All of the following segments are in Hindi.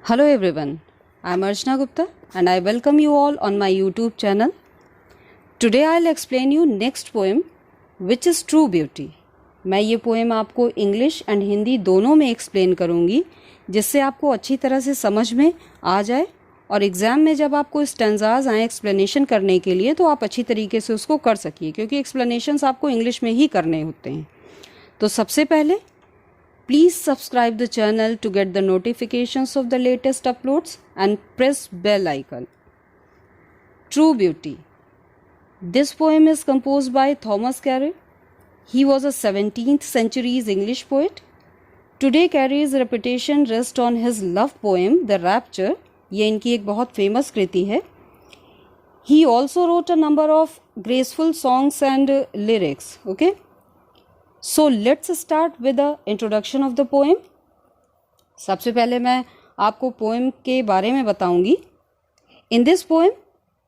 Hello everyone, I am Archana Gupta and I welcome you all on my YouTube channel. Today I'll explain you next poem which is True Beauty. मैं ये पोएम आपको इंग्लिश एंड हिंदी दोनों में एक्सप्लेन करूँगी जिससे आपको अच्छी तरह से समझ में आ जाए और एग्ज़ाम में जब आपको स्टैंजाज आए एक्सप्लेनेशन करने के लिए तो आप अच्छी तरीके से उसको कर सकिए क्योंकि एक्सप्लेनेशंस आपको इंग्लिश में ही करने होते हैं। तो सबसे पहले please subscribe the channel to get the notifications of the latest uploads and press bell icon. True Beauty. This poem is composed by Thomas Carlyle. He was a 17th century's English poet. Today Carey's reputation rests on his love poem The Rapture. ये इनकी एक बहुत फेमस कृति है. He also wrote a number of graceful songs and lyrics. Okay. So let's start with the introduction of the poem. सबसे पहले मैं आपको पोएम के बारे में बताऊंगी. In this poem,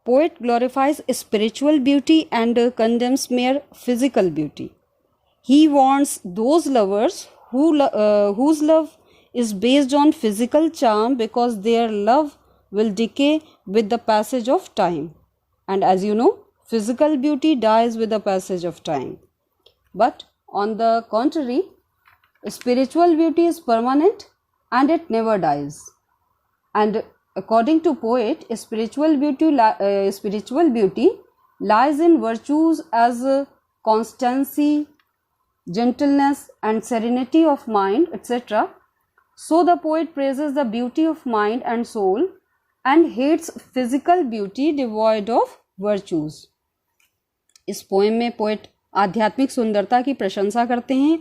poet glorifies spiritual beauty and condemns mere physical beauty. He wants those lovers whose love is based on physical charm because their love will decay with the passage of time. And as you know, physical beauty dies with the passage of time. But on the contrary, spiritual beauty is permanent and it never dies. And according to poet, spiritual beauty lies in virtues as constancy, gentleness and serenity of mind, etc. So the poet praises the beauty of mind and soul and hates physical beauty devoid of virtues. इस पोएम में पोएट आध्यात्मिक सुंदरता की प्रशंसा करते हैं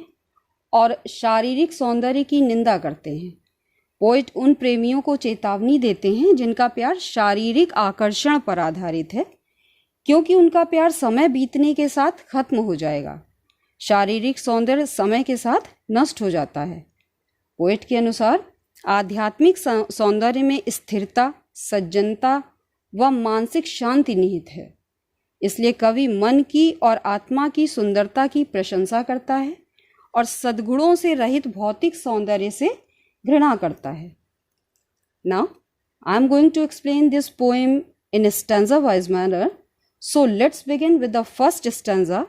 और शारीरिक सौंदर्य की निंदा करते हैं. पोएट उन प्रेमियों को चेतावनी देते हैं जिनका प्यार शारीरिक आकर्षण पर आधारित है क्योंकि उनका प्यार समय बीतने के साथ खत्म हो जाएगा. शारीरिक सौंदर्य समय के साथ नष्ट हो जाता है. पोएट के अनुसार आध्यात्मिक सौंदर्य में स्थिरता, सज्जनता व मानसिक शांति निहित है. इसलिए कवि मन की और आत्मा की सुंदरता की प्रशंसा करता है और सद्गुणों से रहित भौतिक सौंदर्य से घृणा करता है. Now I am going to explain this poem in stanza wise manner. So let's begin with the first stanza.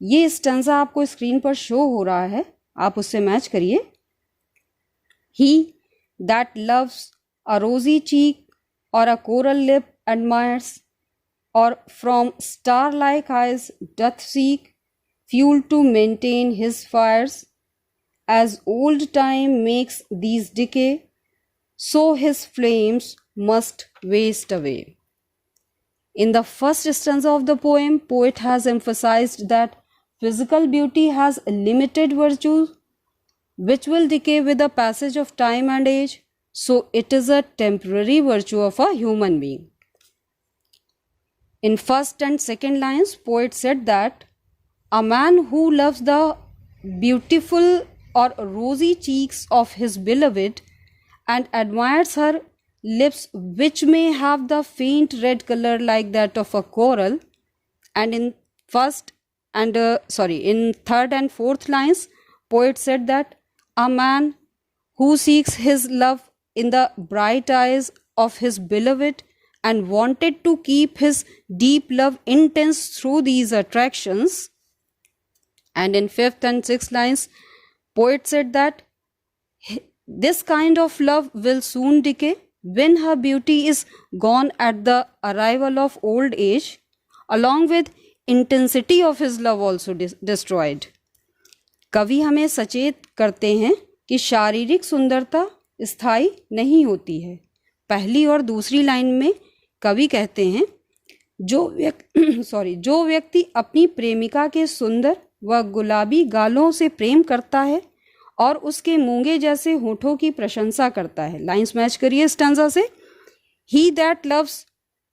ये स्टैंजा आपको स्क्रीन पर शो हो रहा है, आप उससे मैच करिए. ही that loves a rosy cheek और a coral lip admires or from star-like eyes doth seek fuel to maintain his fires. As old time makes these decay, so his flames must waste away. In the first stanza of the poem, poet has emphasized that physical beauty has limited virtues which will decay with the passage of time and age, so it is a temporary virtue of a human being. In first and second lines, poet said that a man who loves the beautiful or rosy cheeks of his beloved and admires her lips which may have the faint red color like that of a coral. And in third and fourth lines, poet said that a man who seeks his love in the bright eyes of his beloved and wanted to keep his deep love intense through these attractions. And in fifth and sixth lines, poet said that this kind of love will soon decay when her beauty is gone at the arrival of old age, along with intensity of his love also destroyed. कवि हमें सचेत करते हैं कि शारीरिक सुंदरता स्थायी नहीं होती है. पहली और दूसरी लाइन में कवि कहते हैं जो व्यक्ति अपनी प्रेमिका के सुंदर व गुलाबी गालों से प्रेम करता है और उसके मूंगे जैसे होठों की प्रशंसा करता है. लाइंस मैच करिए स्टैंजा से. ही that loves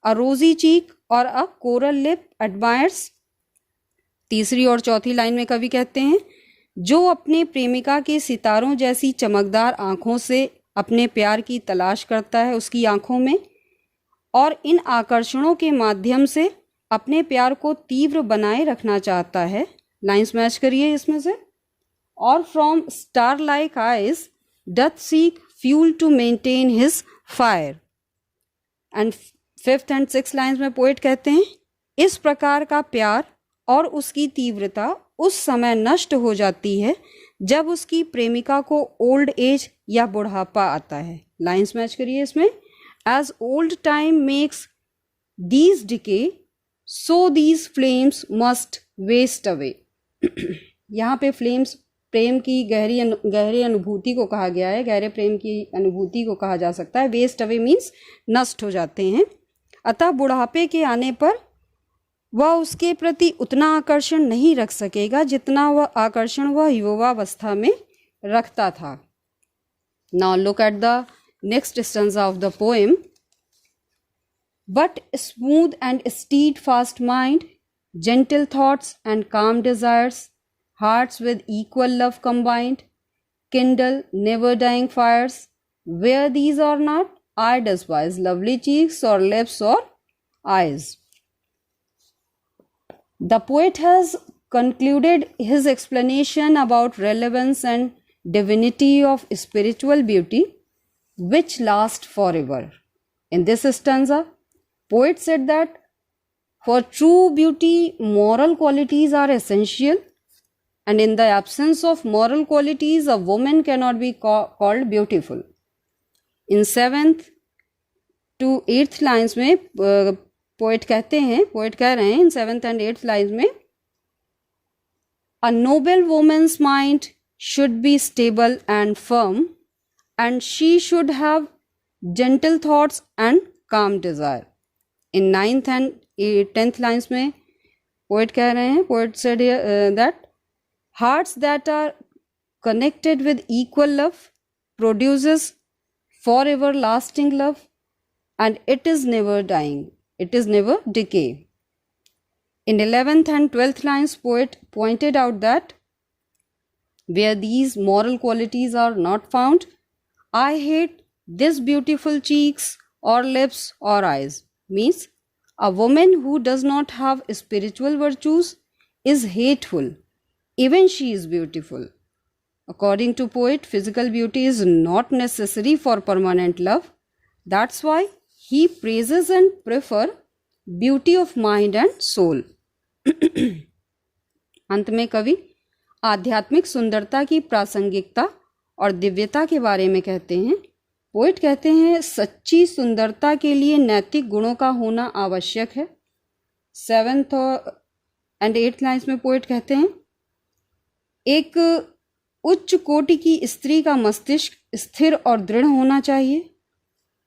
a rosy cheek और अ कोरल लिप एडमायर्स. तीसरी और चौथी लाइन में कवि कहते हैं जो अपने प्रेमिका के सितारों जैसी चमकदार आंखों से अपने प्यार की तलाश करता है उसकी आंखों में और इन आकर्षणों के माध्यम से अपने प्यार को तीव्र बनाए रखना चाहता है. लाइंस मैच करिए इसमें से. और from star like eyes doth seek fuel to maintain his fire. And 5th and 6th lines में पोएट कहते हैं, इस प्रकार का प्यार और उसकी तीव्रता उस समय नष्ट हो जाती है जब उसकी प्रेमिका को ओल्ड एज या बुढ़ापा आता है. लाइन्स मैच करिए इसमें. As old time makes these decay so these flames must waste away. यहाँ पे फ्लेम्स प्रेम की गहरी अनुभूति को कहा गया है, गहरे प्रेम की अनुभूति को कहा जा सकता है. वेस्ट अवे मीन्स नष्ट हो जाते हैं. अतः बुढ़ापे के आने पर वह उसके प्रति उतना आकर्षण नहीं रख सकेगा जितना वह आकर्षण वह युवावस्था में रखता था. Now look at the next stanza of the poem. But smooth and steadfast mind, gentle thoughts and calm desires, hearts with equal love combined, kindle never dying fires. Where these are not, I despise lovely cheeks or lips or eyes. The poet has concluded his explanation about relevance and divinity of spiritual beauty, which last forever. In this stanza, poet said that for true beauty, moral qualities are essential, and in the absence of moral qualities, a woman cannot be called beautiful. In 7th to 8th lines में poet कह रहे हैं in 7th and 8th lines में, a noble woman's mind should be stable and firm, and she should have gentle thoughts and calm desire. In 9th and 10th lines में poet कह रहे हैं, poet said that hearts that are connected with equal love produces forever lasting love, and it is never dying, it is never decay. In 11th and 12th lines, poet pointed out that where these moral qualities are not found, I hate this beautiful cheeks or lips or eyes. Means a woman who does not have spiritual virtues is hateful, even she is beautiful. According to poet, physical beauty is not necessary for permanent love. That's why he praises and prefer beauty of mind and soul. अंत में कवि आध्यात्मिक सुंदरता की प्रासंगिकता और दिव्यता के बारे में कहते हैं. पोएट कहते हैं, सच्ची सुंदरता के लिए नैतिक गुणों का होना आवश्यक है. 7th and 8th लाइन्स में पोएट कहते हैं, एक उच्च कोटि की स्त्री का मस्तिष्क स्थिर और दृढ़ होना चाहिए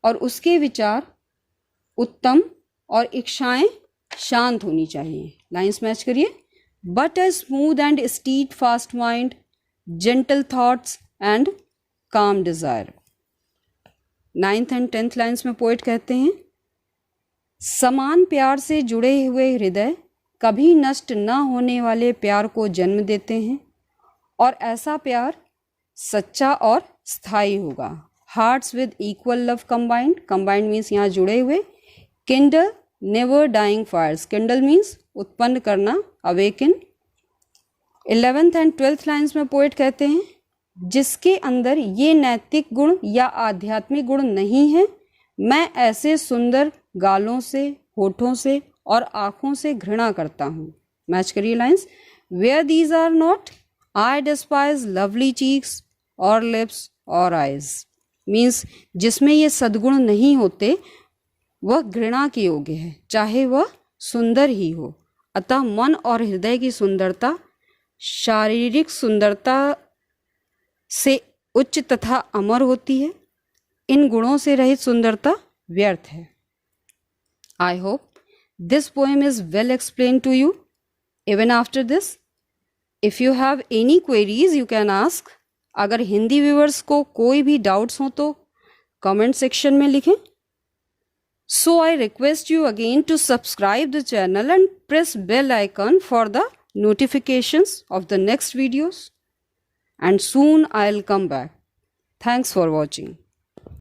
और उसके विचार उत्तम और इच्छाएं शांत होनी चाहिए. लाइन्स मैच करिए. But a smooth and steadfast mind, gentle thoughts and calm desire. 9th and 10th lines में पोएट कहते हैं, समान प्यार से जुड़े हुए हृदय कभी नष्ट न होने वाले प्यार को जन्म देते हैं और ऐसा प्यार सच्चा और स्थायी होगा. Hearts with equal love combined, combined means यहाँ जुड़े हुए. Kindle never dying fires, kindle means उत्पन्न करना, awaken. 11th and 12th lines में पोएट कहते हैं, जिसके अंदर ये नैतिक गुण या आध्यात्मिक गुण नहीं है, मैं ऐसे सुंदर गालों से, होठों से और आँखों से घृणा करता हूँ. मैच करिए lines. Where these are not, I despise lovely cheeks और लिप्स और आइज. मीन्स जिसमें ये सद्गुण नहीं होते वह घृणा के योग्य है, चाहे वह सुंदर ही हो. अतः मन और हृदय की सुंदरता शारीरिक सुंदरता से उच्च तथा अमर होती है. इन गुणों से रहित सुंदरता व्यर्थ है. I hope this poem is well explain to you. Even after this, if you have any queries you can ask. अगर हिंदी व्यूअर्स को कोई भी डाउट्स हो तो कमेंट सेक्शन में लिखें. So I request you again to subscribe the channel and press bell icon for the notifications of the next videos, and soon I'll come back. Thanks for watching.